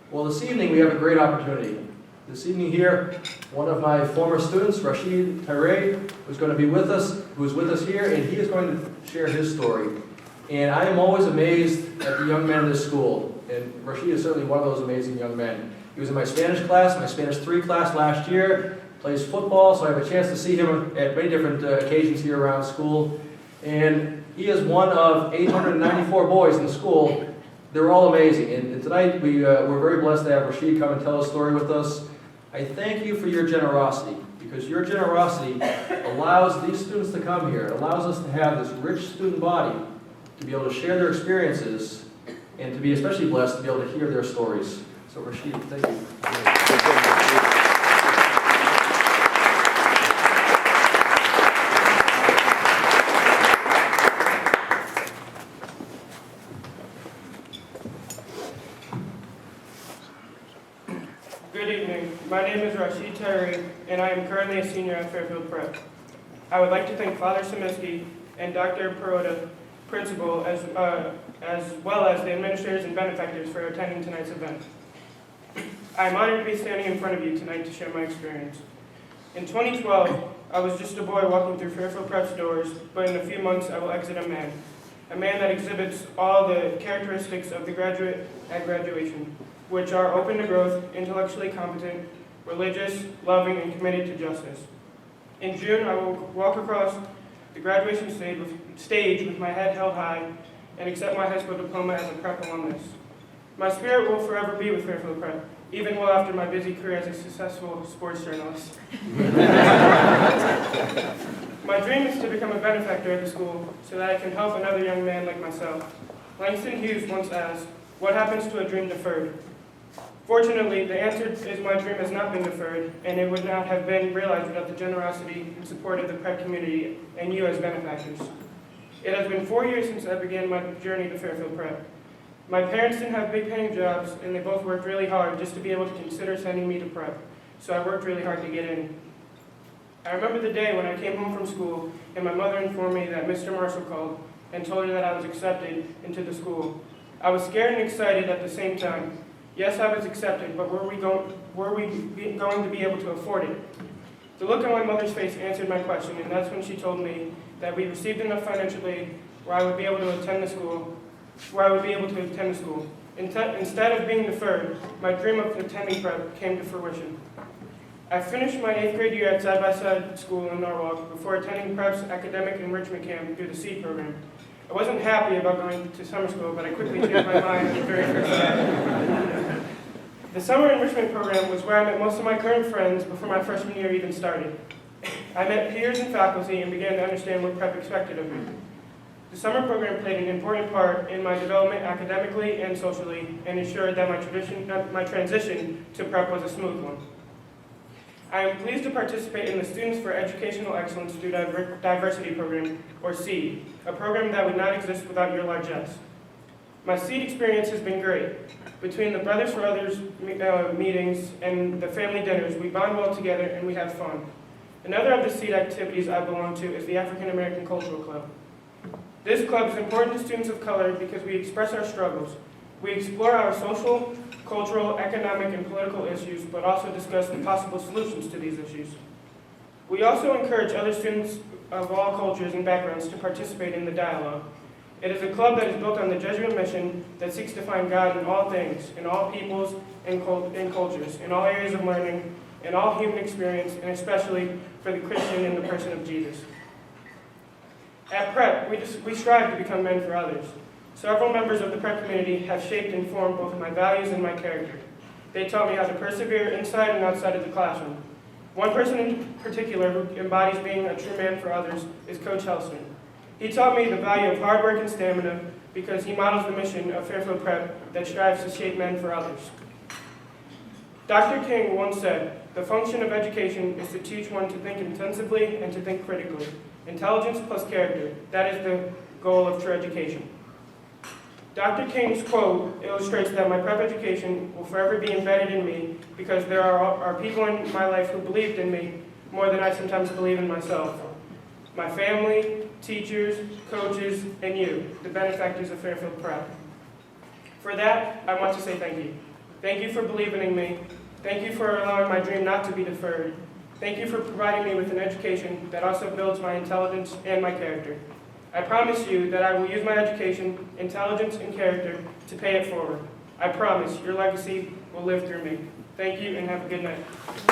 Well, this evening we have a great opportunity. This evening here, one of my former students, Rasheed Tyree, who's going to be with us, who is with us here, and he is going to share his story. And I am always amazed at the young men in this school, and Rasheed is certainly one of those amazing young men. He was in my Spanish class, my Spanish 3 class last year, plays football, so I have a chance to see him at many different occasions here around school. And he is one of 894 boys in the school. They're all amazing, and tonight we're very blessed to have Rasheed come and tell his story with us. I thank you for your generosity, because your generosity allows these students to come here. It allows us to have this rich student body to be able to share their experiences and to be especially blessed to be able to hear their stories. So Rasheed, thank you. Good evening. My name is Rasheed Tyree, and I am currently a senior at Fairfield Prep. I would like to thank Father Simisky and Dr. Perota, principal, as well as the administrators and benefactors for attending tonight's event. I am honored to be standing in front of you tonight to share my experience. In 2012, I was just a boy walking through Fairfield Prep's doors, but in a few months I will exit a man that exhibits all the characteristics of the graduate at graduation, which are open to growth, intellectually competent, religious, loving, and committed to justice. In June, I will walk across the graduation stage with my head held high and accept my high school diploma as a prep alumnus. My spirit will forever be with Fairfield Prep, even well after my busy career as a successful sports journalist. My dream is to become a benefactor at the school so that I can help another young man like myself. Langston Hughes once asked, "What happens to a dream deferred?" Fortunately, the answer is my dream has not been deferred, and it would not have been realized without the generosity and support of the Prep community and you as benefactors. It has been 4 years since I began my journey to Fairfield Prep. My parents didn't have big paying jobs, and they both worked really hard just to be able to consider sending me to Prep, so I worked really hard to get in. I remember the day when I came home from school and my mother informed me that Mr. Marshall called and told her that I was accepted into the school. I was scared and excited at the same time. Yes, I was accepted, but were we going to be able to afford it? The look on my mother's face answered my question, and that's when she told me that we received enough financial aid where I would be able to attend the school. Instead of being deferred, my dream of attending Prep came to fruition. I finished my 8th grade year at side-by-side school in Norwalk before attending Prep's academic enrichment camp through the SEED program. I wasn't happy about going to summer school, but I quickly changed my mind at the very first day. The summer enrichment program was where I met most of my current friends before my freshman year even started. I met peers and faculty and began to understand what Prep expected of me. The summer program played an important part in my development academically and socially and ensured that my transition to Prep was a smooth one. I am pleased to participate in the Students for Educational Excellence through Diversity Program, or SEED, a program that would not exist without your largesse. My SEED experience has been great. Between the Brothers for Others meetings and the family dinners, we bond well together and we have fun. Another of the SEED activities I belong to is the African American Cultural Club. This club is important to students of color because we express our struggles. We explore our social, cultural, economic, and political issues, but also discuss the possible solutions to these issues. We also encourage other students of all cultures and backgrounds to participate in the dialogue. It is a club that is built on the Jesuit mission that seeks to find God in all things, in all peoples and cultures, in all areas of learning, in all human experience, and especially for the Christian in the person of Jesus. At Prep, we strive to become men for others. Several members of the Prep community have shaped and formed both my values and my character. They taught me how to persevere inside and outside of the classroom. One person in particular who embodies being a true man for others is Coach Helston. He taught me the value of hard work and stamina because he models the mission of Fairfield Prep that strives to shape men for others. Dr. King once said, "The function of education is to teach one to think intensively and to think critically. Intelligence plus character, that is the goal of true education." Dr. King's quote illustrates that my prep education will forever be embedded in me because there are people in my life who believed in me more than I sometimes believe in myself. My family, teachers, coaches, and you, the benefactors of Fairfield Prep. For that, I want to say thank you. Thank you for believing in me. Thank you for allowing my dream not to be deferred. Thank you for providing me with an education that also builds my intelligence and my character. I promise you that I will use my education, intelligence, and character to pay it forward. I promise your legacy will live through me. Thank you and have a good night.